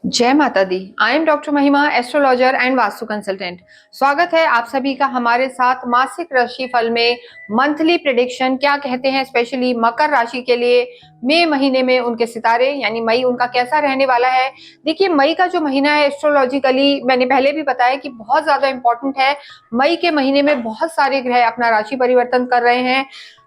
जय माता दी। I am doctor महिमा, एस्ट्रोलॉजर एंड वास्तु कंसल्टेंट। स्वागत है आप सभी का हमारे साथ मासिक राशि फल में। मंथली प्रेडिक्शन क्या कहते हैं, स्पेशली मकर राशि के लिए मई महीने में उनके सितारे यानी मई उनका कैसा रहने वाला है। देखिए, मई का जो महीना है एस्ट्रोलॉजिकली मैंने पहले भी बताया कि बहुत ज्यादा इंपॉर्टेंट है। मई के महीने में बहुत सारे ग्रह अपना राशि परिवर्तन कर रहे हैं।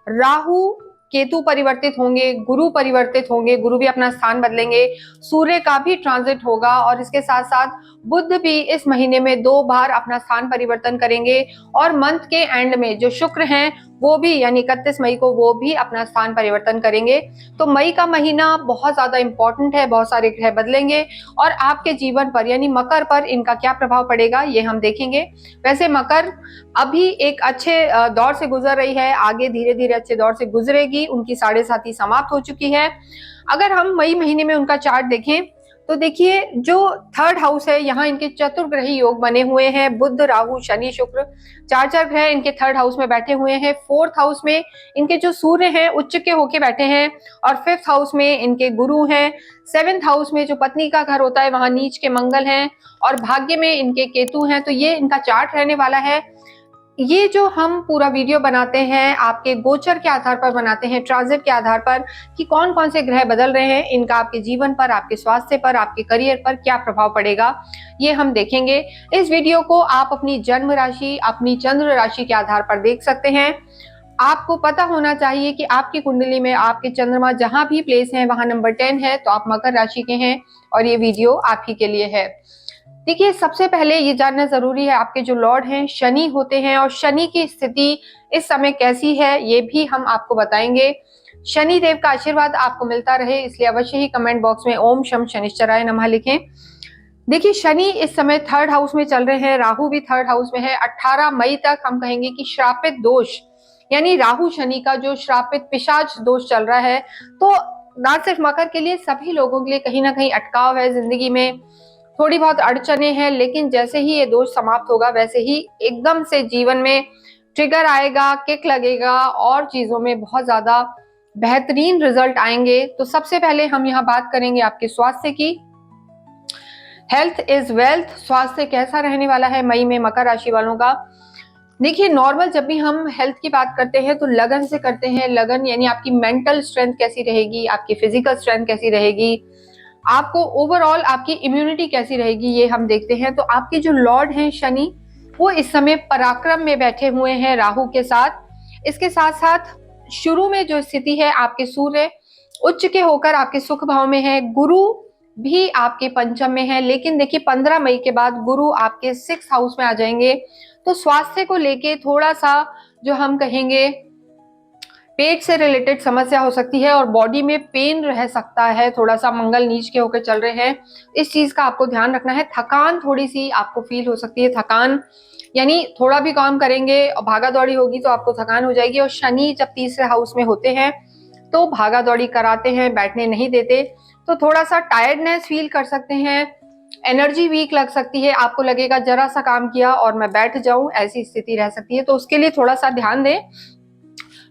राहु केतु परिवर्तित होंगे, गुरु परिवर्तित होंगे, गुरु भी अपना स्थान बदलेंगे, सूर्य का भी ट्रांजिट होगा और इसके साथ साथ बुध भी इस महीने में 2 बार अपना स्थान परिवर्तन करेंगे। और मंथ के एंड में जो शुक्र हैं वो भी यानी 31 मई को वो भी अपना स्थान परिवर्तन करेंगे। तो मई का महीना बहुत ज्यादा इंपॉर्टेंट है, बहुत सारे ग्रह बदलेंगे और आपके जीवन पर यानी मकर पर इनका क्या प्रभाव पड़ेगा ये हम देखेंगे। वैसे मकर अभी एक अच्छे दौर से गुजर रही है, आगे धीरे धीरे अच्छे दौर से गुजरेगी, उनकी साढ़े साथी समाप्त हो चुकी है। अगर हम मई महीने में उनका चार्ट देखें तो देखिए, जो थर्ड हाउस है यहाँ इनके चतुर्ग्रही योग बने हुए हैं, बुध राहु शनि शुक्र, चार ग्रह इनके थर्ड हाउस में बैठे हुए हैं। फोर्थ हाउस में इनके जो सूर्य हैं उच्च के होके बैठे हैं और फिफ्थ हाउस में इनके गुरु हैं। सेवेंथ हाउस में जो पत्नी का घर होता है वहां नीच के मंगल हैं और भाग्य में इनके केतु हैं। तो ये इनका चार्ट रहने वाला है। ये जो हम पूरा वीडियो बनाते हैं आपके गोचर के आधार पर बनाते हैं, ट्रांजिट के आधार पर कि कौन कौन से ग्रह बदल रहे हैं, इनका आपके जीवन पर, आपके स्वास्थ्य पर, आपके करियर पर क्या प्रभाव पड़ेगा ये हम देखेंगे। इस वीडियो को आप अपनी जन्म राशि, अपनी चंद्र राशि के आधार पर देख सकते हैं। आपको पता होना चाहिए कि आपकी कुंडली में आपके चंद्रमा जहां भी प्लेस है वहां नंबर 10 है तो आप मकर राशि के हैं और ये वीडियो आप ही के लिए है। देखिए, सबसे पहले ये जानना जरूरी है आपके जो लॉर्ड हैं शनि होते हैं और शनि की स्थिति इस समय कैसी है ये भी हम आपको बताएंगे। शनि देव का आशीर्वाद आपको मिलता रहे इसलिए अवश्य ही कमेंट बॉक्स में ओम शम शनिश्चराय नमः लिखें। देखिए, शनि इस समय थर्ड हाउस में चल रहे हैं, राहु भी थर्ड हाउस में है। 18 मई तक हम कहेंगे कि श्रापित दोष यानी राहु शनि का जो श्रापित पिशाच दोष चल रहा है। तो ना सिर्फ मकर के लिए, सभी लोगों के लिए कहीं ना कहीं अटकाव है, जिंदगी में थोड़ी बहुत अड़चने हैं। लेकिन जैसे ही ये दोष समाप्त होगा वैसे ही एकदम से जीवन में ट्रिगर आएगा, किक लगेगा और चीजों में बहुत ज्यादा बेहतरीन रिजल्ट आएंगे। तो सबसे पहले हम यहाँ बात करेंगे आपके स्वास्थ्य की। Health is wealth. स्वास्थ्य कैसा रहने वाला है मई में मकर राशि वालों का। देखिए, नॉर्मल जब भी हम हेल्थ की बात करते हैं तो लगन से करते हैं। लगन यानी आपकी मेंटल स्ट्रेंथ कैसी रहेगी, आपकी फिजिकल स्ट्रेंथ कैसी रहेगी, आपको ओवरऑल आपकी इम्यूनिटी कैसी रहेगी ये हम देखते हैं। तो आपके जो लॉर्ड हैं शनि वो इस समय पराक्रम में बैठे हुए हैं राहु के साथ। इसके साथ साथ शुरू में जो स्थिति है आपके सूर्य उच्च के होकर आपके सुख भाव में है, गुरु भी आपके पंचम में है। लेकिन देखिए, 15 मई के बाद गुरु आपके 6 हाउस में आ जाएंगे। तो स्वास्थ्य को लेके थोड़ा सा जो हम कहेंगे पेट से रिलेटेड समस्या हो सकती है और बॉडी में पेन रह सकता है। थोड़ा सा मंगल नीच के होकर चल रहे हैं, इस चीज का आपको ध्यान रखना है। थकान थोड़ी सी आपको फील हो सकती है। थकान यानी थोड़ा भी काम करेंगे और भागा दौड़ी होगी तो आपको थकान हो जाएगी। और शनि जब तीसरे हाउस में होते हैं तो भागा दौड़ी कराते हैं, बैठने नहीं देते। तो थोड़ा सा टायर्डनेस फील कर सकते हैं, एनर्जी वीक लग सकती है, आपको लगेगा जरा सा काम किया और मैं बैठ जाऊं, ऐसी स्थिति रह सकती है। तो उसके लिए थोड़ा सा ध्यान दें।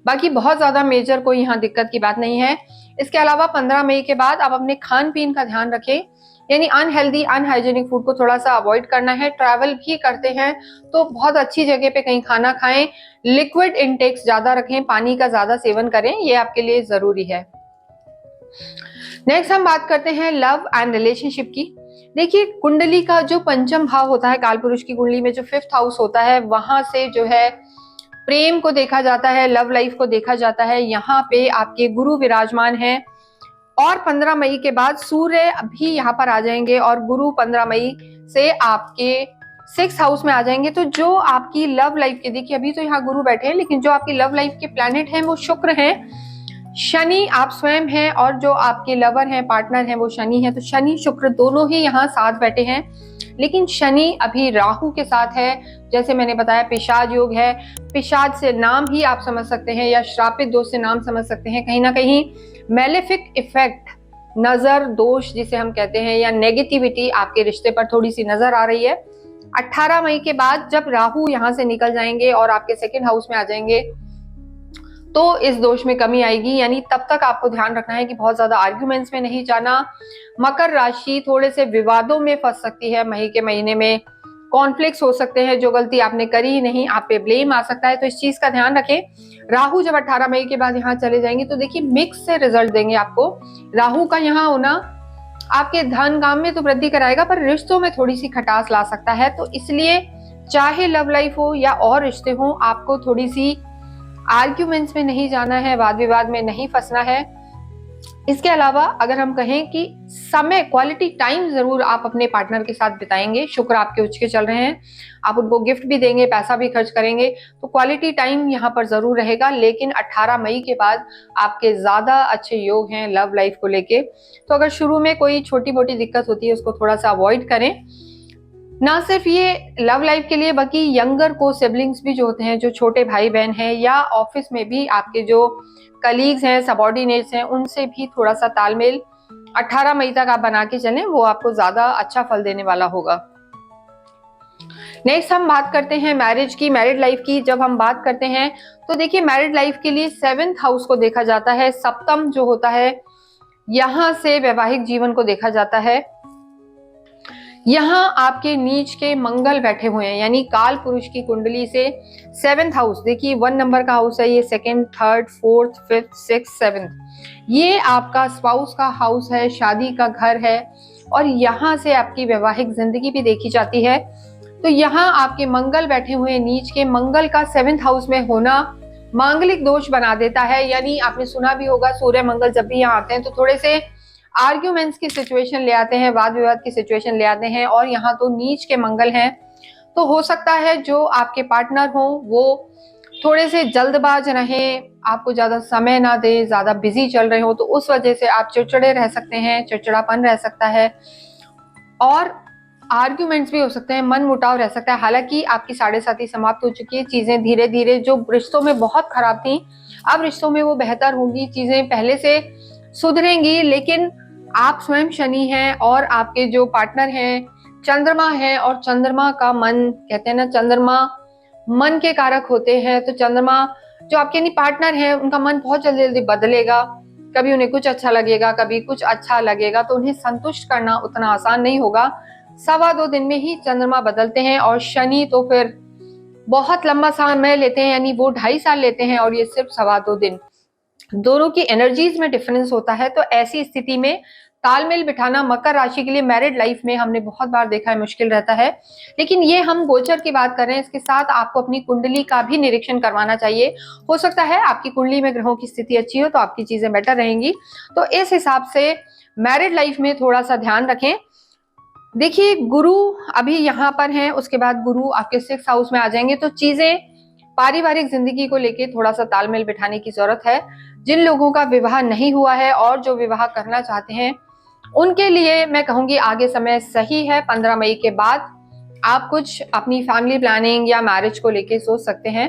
बाकी बहुत ज्यादा मेजर कोई यहाँ दिक्कत की बात नहीं है। इसके अलावा 15 मई के बाद आप अपने खान पीन का ध्यान रखें, यानी अनहेल्दी अनहाइजेनिक फूड को थोड़ा सा अवॉइड करना है। ट्रैवल भी करते हैं तो बहुत अच्छी जगह पे कहीं खाना खाएं, लिक्विड इनटेक्स ज्यादा रखें, पानी का ज्यादा सेवन करें, ये आपके लिए जरूरी है। नेक्स्ट हम बात करते हैं लव एंड रिलेशनशिप की। देखिए, कुंडली का जो पंचम भाव होता है, कालपुरुष की कुंडली में जो फिफ्थ हाउस होता है वहां से जो है प्रेम को देखा जाता है, लव लाइफ को देखा जाता है। यहाँ पे आपके गुरु विराजमान हैं और 15 मई के बाद सूर्य भी यहाँ पर आ जाएंगे और गुरु 15 मई से आपके 6 हाउस में आ जाएंगे। तो जो आपकी लव लाइफ के, देखिए अभी तो यहाँ गुरु बैठे हैं लेकिन जो आपकी लव लाइफ के प्लैनेट हैं वो शुक्र हैं, शनि आप स्वयं हैं और जो आपके लवर हैं, पार्टनर हैं वो शनि है। तो शनि शुक्र दोनों ही यहाँ साथ बैठे हैं। लेकिन शनि अभी राहु के साथ है, जैसे मैंने बताया पिशाच योग है। पिशाच से नाम ही आप समझ सकते हैं या श्रापित दोष से नाम समझ सकते हैं। कहीं ना कहीं मेलेफिक इफेक्ट, नजर दोष जिसे हम कहते हैं, या नेगेटिविटी आपके रिश्ते पर थोड़ी सी नजर आ रही है। 18 मई के बाद जब राहु यहाँ से निकल जाएंगे और आपके सेकेंड हाउस में आ जाएंगे तो तो इस दोष में कमी आएगी। यानी तब तक आपको ध्यान रखना है कि बहुत ज्यादा आर्ग्यूमेंट्स में नहीं जाना। मकर राशि थोड़े से विवादों में फंस सकती है मई के महीने में, कॉन्फ्लिक्ट्स हो सकते हैं, जो गलती आपने करी ही नहीं आप पे ब्लेम आ सकता है, तो इस चीज का ध्यान रखें। राहु जब 18 मई के बाद यहाँ चले जाएंगे तो देखिए मिक्स से रिजल्ट देंगे आपको। राहु का यहाँ होना आपके धन काम में तो वृद्धि कराएगा, पर रिश्तों में थोड़ी सी खटास ला सकता है। तो इसलिए चाहे लव लाइफ हो या और रिश्ते हो, आपको थोड़ी सी आर्ग्यूमेंट्स में नहीं जाना है, वाद विवाद में नहीं फंसना है। इसके अलावा अगर हम कहें कि समय, क्वालिटी टाइम जरूर आप अपने पार्टनर के साथ बिताएंगे। शुक्र आपके उच्च के चल रहे हैं, आप उनको गिफ्ट भी देंगे, पैसा भी खर्च करेंगे, तो क्वालिटी टाइम यहाँ पर जरूर रहेगा। लेकिन 18 मई के बाद आपके ज्यादा अच्छे योग हैं लव लाइफ को लेके। तो अगर शुरू में कोई छोटी मोटी दिक्कत होती है उसको थोड़ा सा अवॉइड करें। ना सिर्फ ये लव लाइफ के लिए बल्कि यंगर को सिबलिंग्स भी जो होते हैं, जो छोटे भाई बहन हैं, या ऑफिस में भी आपके जो कलीग्स हैं, सबॉर्डिनेट्स हैं, उनसे भी थोड़ा सा तालमेल 18 मई तक आप बना के चलें, वो आपको ज्यादा अच्छा फल देने वाला होगा। नेक्स्ट हम बात करते हैं मैरिज की, मैरिड लाइफ की। जब हम बात करते हैं तो देखिए मैरिड लाइफ के लिए 7th हाउस को देखा जाता है। सप्तम जो होता है यहां से वैवाहिक जीवन को देखा जाता है। यहाँ आपके नीच के मंगल बैठे हुए हैं, यानी काल पुरुष की कुंडली से 7th हाउस, देखिए 1 नंबर का हाउस है ये, 2nd, 3rd, 4th, 5th, 6th, 7th, ये आपका स्पाउस का हाउस है, शादी का घर है, और यहाँ से आपकी वैवाहिक जिंदगी भी देखी जाती है। तो यहाँ आपके मंगल बैठे हुए नीच के, मंगल का 7th हाउस में होना मांगलिक दोष बना देता है। यानी आपने सुना भी होगा सूर्य मंगल जब भी यहाँ आते हैं तो थोड़े से आर्ग्यूमेंट्स की सिचुएशन ले आते हैं, वाद विवाद की सिचुएशन ले आते हैं, और यहाँ तो नीच के मंगल हैं। तो हो सकता है जो आपके पार्टनर हो वो थोड़े से जल्दबाज रहें, आपको ज्यादा समय ना दे, ज्यादा बिजी चल रहे हो, तो उस वजह से आप चिड़चिड़े रह सकते हैं, चिड़चिड़ापन रह सकता है, और आर्ग्यूमेंट्स भी हो सकते हैं, मन मुटाव रह सकता है। हालांकि आपकी 7.5 समाप्त हो चुकी है, चीजें धीरे धीरे जो रिश्तों में बहुत खराब थी अब रिश्तों में वो बेहतर होंगी, चीजें पहले से सुधरेंगी। लेकिन आप स्वयं शनि हैं और आपके जो पार्टनर हैं चंद्रमा है, और चंद्रमा का मन, कहते हैं ना चंद्रमा मन के कारक होते हैं, तो चंद्रमा जो आपके नहीं पार्टनर हैं उनका मन बहुत जल्दी जल्दी बदलेगा, कभी उन्हें कुछ अच्छा लगेगा, कभी कुछ अच्छा लगेगा, तो उन्हें संतुष्ट करना उतना आसान नहीं होगा। 2.25 दिन में ही चंद्रमा बदलते हैं, और शनि तो फिर बहुत लंबा समय लेते हैं, यानी वो 2.5 साल लेते हैं, और ये सिर्फ 2.25 दिन। दोनों की एनर्जीज में डिफरेंस होता है। तो ऐसी स्थिति में तालमेल बिठाना मकर राशि के लिए मैरिड लाइफ में हमने बहुत बार देखा है मुश्किल रहता है। लेकिन ये हम गोचर की बात कर रहे हैं, इसके साथ आपको अपनी कुंडली का भी निरीक्षण करवाना चाहिए। हो सकता है आपकी कुंडली में ग्रहों की स्थिति अच्छी हो तो आपकी चीजें बेटर रहेंगी। तो इस हिसाब से मैरिड लाइफ में थोड़ा सा ध्यान रखें। देखिए गुरु अभी यहाँ पर हैं, उसके बाद गुरु आपके 6th हाउस में आ जाएंगे, तो चीजें पारिवारिक जिंदगी को लेके थोड़ा सा तालमेल बिठाने की जरूरत है। जिन लोगों का विवाह नहीं हुआ है और जो विवाह करना चाहते हैं उनके लिए मैं कहूंगी आगे समय सही है। 15 मई के बाद आप कुछ अपनी फैमिली प्लानिंग या मैरिज को लेके सोच सकते हैं,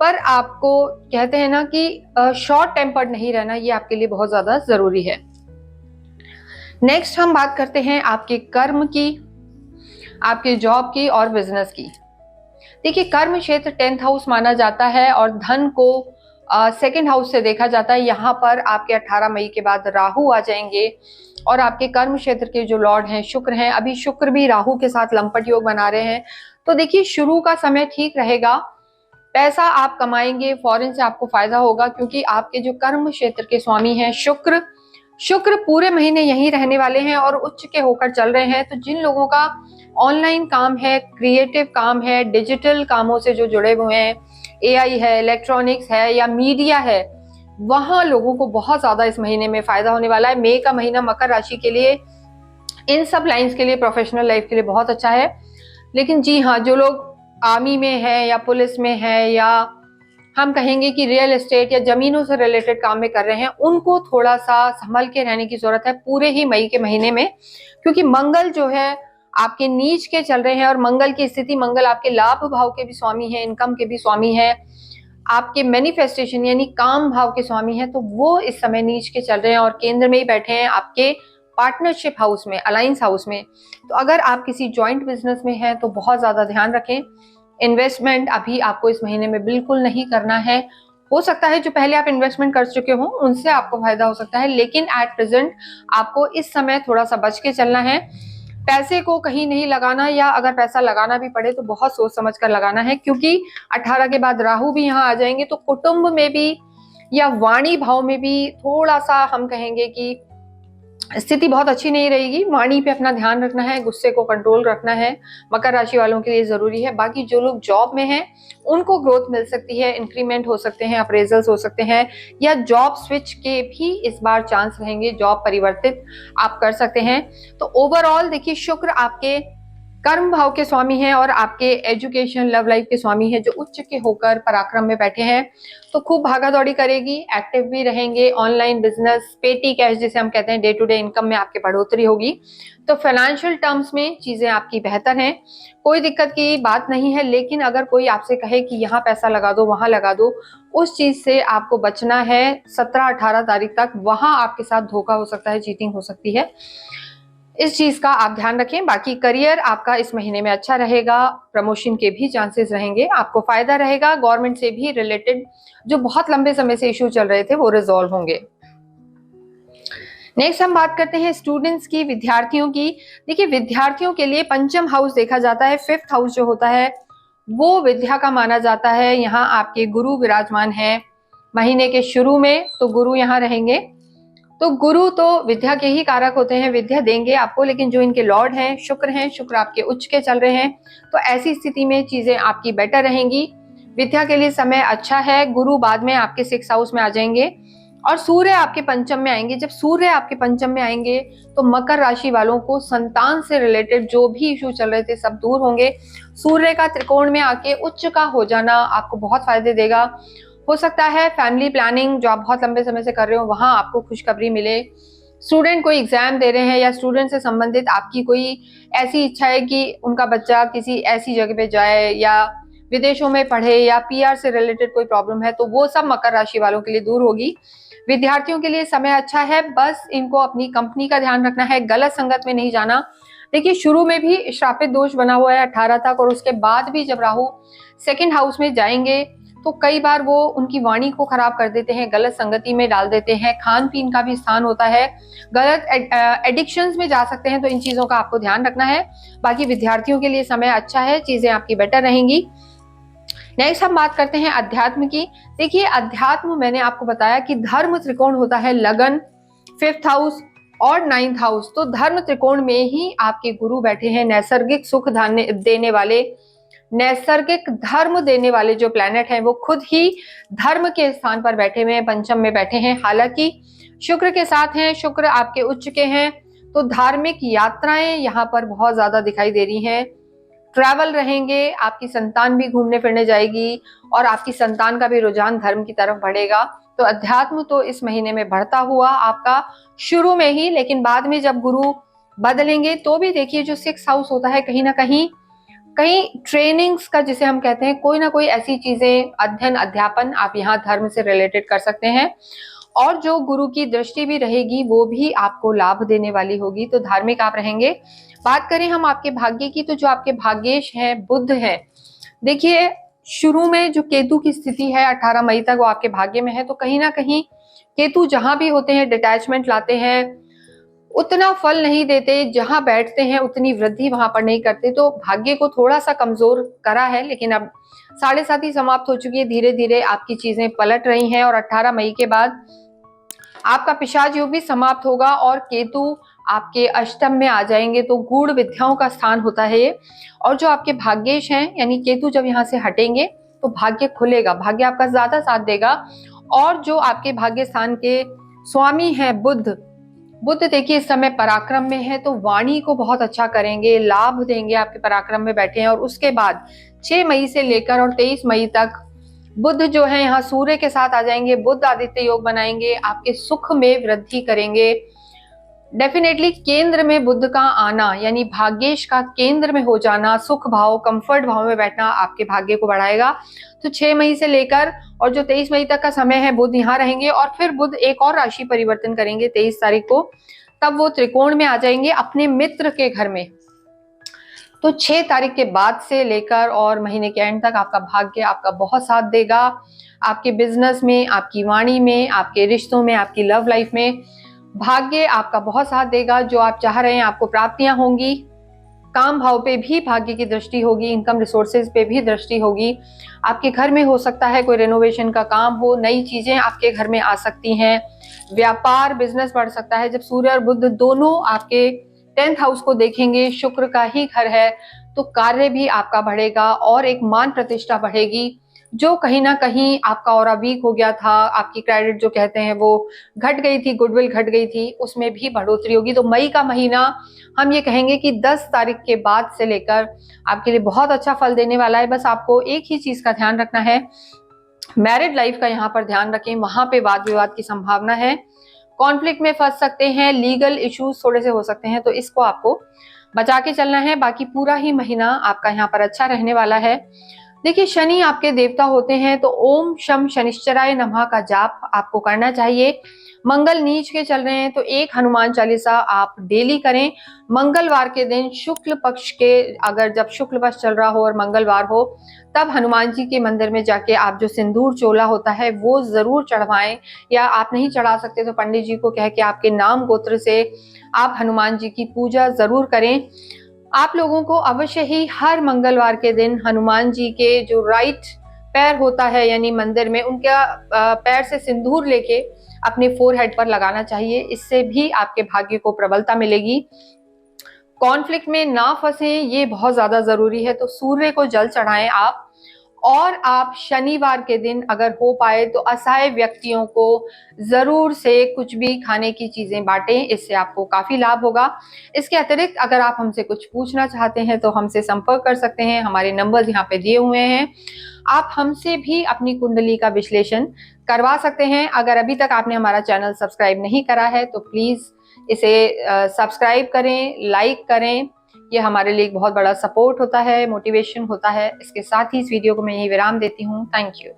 पर आपको कहते हैं ना कि शॉर्ट टेम्पर्ड नहीं रहना, ये आपके लिए बहुत ज्यादा जरूरी है। नेक्स्ट हम बात करते हैं आपके कर्म की, आपके जॉब की और बिजनेस की। देखिए कर्म क्षेत्र 10th हाउस माना जाता है और धन को 2nd हाउस से देखा जाता है। यहाँ पर आपके 18 मई के बाद राहु आ जाएंगे, और आपके कर्म क्षेत्र के जो लॉर्ड हैं शुक्र हैं, अभी शुक्र भी राहु के साथ लंपट योग बना रहे हैं। तो देखिए शुरू का समय ठीक रहेगा, पैसा आप कमाएंगे, फॉरेन से आपको फायदा होगा, क्योंकि आपके जो कर्म क्षेत्र के स्वामी हैं शुक्र पूरे महीने यहीं रहने वाले हैं और उच्च के होकर चल रहे हैं। तो जिन लोगों का ऑनलाइन काम है, क्रिएटिव काम है, डिजिटल कामों से जो जुड़े हुए हैं, एआई है, इलेक्ट्रॉनिक्स है या मीडिया है, वहां लोगों को बहुत ज्यादा इस महीने में फायदा होने वाला है। मई का महीना मकर राशि के लिए, इन सब लाइंस के लिए, प्रोफेशनल लाइफ के लिए बहुत अच्छा है। लेकिन जी हाँ, जो लोग आर्मी में है या पुलिस में है, या हम कहेंगे कि रियल एस्टेट या जमीनों से रिलेटेड काम में कर रहे हैं, उनको थोड़ा सा संभल के रहने की जरूरत है पूरे ही मई के महीने में, क्योंकि मंगल जो है आपके नीच के चल रहे हैं, और मंगल की स्थिति, मंगल आपके लाभ भाव के भी स्वामी है, इनकम के भी स्वामी है, आपके मैनिफेस्टेशन यानी काम भाव के स्वामी है, तो वो इस समय नीच के चल रहे हैं और केंद्र में ही बैठे हैं आपके पार्टनरशिप हाउस में, अलायंस हाउस में। तो अगर आप किसी जॉइंट बिजनेस में हैं तो बहुत ज्यादा ध्यान रखें। इन्वेस्टमेंट अभी आपको इस महीने में बिल्कुल नहीं करना है, हो सकता है जो पहले आप इन्वेस्टमेंट कर चुके हो उनसे आपको फायदा हो सकता है, लेकिन एट प्रेजेंट आपको इस समय थोड़ा सा बच के चलना है। पैसे को कहीं नहीं लगाना, या अगर पैसा लगाना भी पड़े तो बहुत सोच समझ कर लगाना है, क्योंकि 18 के बाद राहु भी यहाँ आ जाएंगे, तो कुटुंब में भी या वाणी भाव में भी थोड़ा सा हम कहेंगे कि स्थिति बहुत अच्छी नहीं रहेगी। वाणी पे अपना ध्यान रखना है, गुस्से को कंट्रोल रखना है, मकर राशि वालों के लिए जरूरी है। बाकी जो लोग जॉब में हैं उनको ग्रोथ मिल सकती है, इंक्रीमेंट हो सकते हैं, अप्रेजल्स हो सकते हैं, या जॉब स्विच के भी इस बार चांस रहेंगे, जॉब परिवर्तित आप कर सकते हैं। तो ओवरऑल देखिए, शुक्र आपके कर्म भाव के स्वामी हैं और आपके एजुकेशन लव लाइफ के स्वामी हैं, जो उच्च के होकर पराक्रम में बैठे हैं। तो खूब भागा दौड़ी करेगी, एक्टिव भी रहेंगे, ऑनलाइन बिजनेस, पेटी कैश जिसे हम कहते हैं, डे टू डे इनकम में आपकी बढ़ोतरी होगी। तो फाइनेंशियल टर्म्स में चीजें आपकी बेहतर हैं, कोई दिक्कत की बात नहीं है। लेकिन अगर कोई आपसे कहे कि यहाँ पैसा लगा दो, वहां लगा दो, उस चीज से आपको बचना है। 17-18 तारीख तक वहां आपके साथ धोखा हो सकता है, चीटिंग हो सकती है, इस चीज का आप ध्यान रखें। बाकी करियर आपका इस महीने में अच्छा रहेगा, प्रमोशन के भी चांसेस रहेंगे, आपको फायदा रहेगा। गवर्नमेंट से भी रिलेटेड जो बहुत लंबे समय से इश्यू चल रहे थे वो रिजॉल्व होंगे। नेक्स्ट हम बात करते हैं स्टूडेंट्स की, विद्यार्थियों की। देखिए, विद्यार्थियों के लिए पंचम हाउस देखा जाता है, फिफ्थ हाउस जो होता है वो विद्या का माना जाता है। यहाँ आपके गुरु विराजमान है महीने के शुरू में, तो गुरु यहाँ रहेंगे। तो गुरु तो विद्या के ही कारक होते हैं, विद्या देंगे आपको, लेकिन जो इनके लॉर्ड हैं शुक्र आपके उच्च के चल रहे हैं, तो ऐसी स्थिति में चीजें आपकी बेटर रहेंगी। विद्या के लिए समय अच्छा है। गुरु बाद में आपके 6 हाउस में आ जाएंगे और सूर्य आपके पंचम में आएंगे। जब सूर्य आपके पंचम में आएंगे तो मकर राशि वालों को संतान से रिलेटेड जो भी इशू चल रहे थे सब दूर होंगे। सूर्य का त्रिकोण में आके उच्च का हो जाना आपको बहुत फायदे देगा। हो सकता है फैमिली प्लानिंग जो आप बहुत लंबे समय से कर रहे हो वहां आपको खुशखबरी मिले। स्टूडेंट कोई एग्जाम दे रहे हैं या स्टूडेंट से संबंधित आपकी कोई ऐसी इच्छा है कि उनका बच्चा किसी ऐसी जगह पे जाए या विदेशों में पढ़े या पीआर से रिलेटेड कोई प्रॉब्लम है, तो वो सब मकर राशि वालों के लिए दूर होगी। विद्यार्थियों के लिए समय अच्छा है, बस इनको अपनी कंपनी का ध्यान रखना है, गलत संगत में नहीं जाना। देखिए, शुरू में भी श्रापित दोष बना हुआ है 18 तक, और उसके बाद भी जब राहु सेकंड हाउस में जाएंगे तो कई बार वो उनकी वाणी को खराब कर देते हैं, गलत संगति में डाल देते हैं, खान पीन का भी स्थान होता है, गलत एडिक्शंस में जा सकते हैं, तो इन चीजों का आपको ध्यान रखना है। बाकी विद्यार्थियों के लिए समय अच्छा है, चीजें आपकी बेटर रहेंगी। नेक्स्ट हम बात करते हैं अध्यात्म की। देखिए, अध्यात्म मैंने आपको बताया कि धर्म त्रिकोण होता है, लगन, फिफ्थ हाउस और 9th हाउस। तो धर्म त्रिकोण में ही आपके गुरु बैठे हैं, नैसर्गिक सुख देने वाले, नैसर्गिक धर्म देने वाले जो प्लैनेट हैं वो खुद ही धर्म के स्थान पर बैठे हुए हैं, पंचम में बैठे हैं। हालांकि शुक्र के साथ हैं, शुक्र आपके उच्च के हैं, तो धार्मिक यात्राएं यहाँ पर बहुत ज्यादा दिखाई दे रही हैं। ट्रैवल रहेंगे, आपकी संतान भी घूमने फिरने जाएगी और आपकी संतान का भी रुझान धर्म की तरफ बढ़ेगा। तो अध्यात्म तो इस महीने में बढ़ता हुआ आपका शुरू में ही, लेकिन बाद में जब गुरु बदलेंगे तो भी देखिए जो 6th हाउस होता है, कहीं ना कहीं ट्रेनिंग्स का जिसे हम कहते हैं, कोई ना कोई ऐसी चीजें, अध्ययन अध्यापन आप यहाँ धर्म से रिलेटेड कर सकते हैं। और जो गुरु की दृष्टि भी रहेगी वो भी आपको लाभ देने वाली होगी, तो धार्मिक आप रहेंगे। बात करें हम आपके भाग्य की, तो जो आपके भाग्येश है बुध है। देखिए, शुरू में जो केतु की स्थिति है 18 मई तक वो आपके भाग्य में है, तो कहीं ना कहीं केतु जहां भी होते हैं डिटैचमेंट लाते हैं, उतना फल नहीं देते, जहां बैठते हैं उतनी वृद्धि वहां पर नहीं करते, तो भाग्य को थोड़ा सा कमजोर करा है। लेकिन अब 7.5 समाप्त हो चुकी है, धीरे धीरे आपकी चीजें पलट रही हैं और 18 मई के बाद आपका पिशाच योग भी समाप्त होगा और केतु आपके अष्टम में आ जाएंगे, तो गूढ़ विद्याओं का स्थान होता है ये। और जो आपके भाग्येश हैं, यानी केतु जब यहाँ से हटेंगे तो भाग्य खुलेगा, भाग्य आपका ज्यादा साथ देगा। और जो आपके भाग्य स्थान के स्वामी हैं बुध, बुध देखिए इस समय पराक्रम में है, तो वाणी को बहुत अच्छा करेंगे, लाभ देंगे, आपके पराक्रम में बैठे हैं। और उसके बाद 6 मई से लेकर और 23 मई तक बुध जो है यहाँ सूर्य के साथ आ जाएंगे, बुध आदित्य योग बनाएंगे, आपके सुख में वृद्धि करेंगे। डेफिनेटली केंद्र में बुध का आना, यानी भाग्येश का केंद्र में हो जाना, सुख भाव, कंफर्ट भाव में बैठना आपके भाग्य को बढ़ाएगा। तो 6 मई से लेकर और जो 23 मई तक का समय है बुध यहाँ रहेंगे, और फिर बुध एक और राशि परिवर्तन करेंगे 23 तारीख को, तब वो त्रिकोण में आ जाएंगे अपने मित्र के घर में। तो 6 तारीख के बाद से लेकर और महीने के एंड तक आपका भाग्य आपका बहुत साथ देगा। आपके बिजनेस में, आपकी वाणी में, आपके रिश्तों में, आपकी लव लाइफ में भाग्य आपका बहुत साथ देगा। जो आप चाह रहे हैं आपको प्राप्तियां होंगी। काम भाव पे भी भाग्य की दृष्टि होगी, इनकम रिसोर्सेज पे भी दृष्टि होगी। आपके घर में हो सकता है कोई रेनोवेशन का काम हो, नई चीजें आपके घर में आ सकती हैं। व्यापार बिजनेस बढ़ सकता है। जब सूर्य और बुध दोनों आपके 10th हाउस को देखेंगे, शुक्र का ही घर है, तो कार्य भी आपका बढ़ेगा और एक मान प्रतिष्ठा बढ़ेगी। जो कहीं ना कहीं आपका ऑरा वीक हो गया था, आपकी क्रेडिट जो कहते हैं वो घट गई थी, गुडविल घट गई थी, उसमें भी बढ़ोतरी होगी। तो मई का महीना हम ये कहेंगे कि 10 तारीख के बाद से लेकर आपके लिए बहुत अच्छा फल देने वाला है। बस आपको एक ही चीज का ध्यान रखना है, मैरिड लाइफ का यहाँ पर ध्यान रखें, वहां पे वाद विवाद की संभावना है। कॉन्फ्लिक्ट में फंस सकते हैं, लीगल इश्यूज थोड़े से हो सकते हैं, तो इसको आपको बचा के चलना है। बाकी पूरा ही महीना आपका यहाँ पर अच्छा रहने वाला है। देखिए, शनि आपके देवता होते हैं, तो ओम शम शनिश्चराय नमः का जाप आपको करना चाहिए। मंगल नीच के चल रहे हैं, तो एक हनुमान चालीसा आप डेली करें। मंगलवार के दिन शुक्ल पक्ष के, अगर जब शुक्ल पक्ष चल रहा हो और मंगलवार हो, तब हनुमान जी के मंदिर में जाके आप जो सिंदूर चोला होता है वो जरूर चढ़वाएं, या आप नहीं चढ़ा सकते तो पंडित जी को कह के आपके नाम गोत्र से आप हनुमान जी की पूजा जरूर करें। आप लोगों को अवश्य ही हर मंगलवार के दिन हनुमान जी के जो राइट पैर होता है, यानी मंदिर में उनका पैर से सिंदूर लेके अपने फोरहेड पर लगाना चाहिए। इससे भी आपके भाग्य को प्रबलता मिलेगी। कॉन्फ्लिक्ट में ना फंसे, ये बहुत ज्यादा जरूरी है। तो सूर्य को जल चढ़ाएं आप, और आप शनिवार के दिन अगर हो पाए तो असहाय व्यक्तियों को जरूर से कुछ भी खाने की चीजें बांटें, इससे आपको काफी लाभ होगा। इसके अतिरिक्त अगर आप हमसे कुछ पूछना चाहते हैं तो हमसे संपर्क कर सकते हैं, हमारे नंबर्स यहाँ पे दिए हुए हैं। आप हमसे भी अपनी कुंडली का विश्लेषण करवा सकते हैं। अगर अभी तक आपने हमारा चैनल सब्सक्राइब नहीं करा है तो प्लीज इसे सब्सक्राइब करें, लाइक करें। ये हमारे लिए एक बहुत बड़ा सपोर्ट होता है, मोटिवेशन होता है। इसके साथ ही इस वीडियो को मैं यही विराम देती हूँ। Thank you.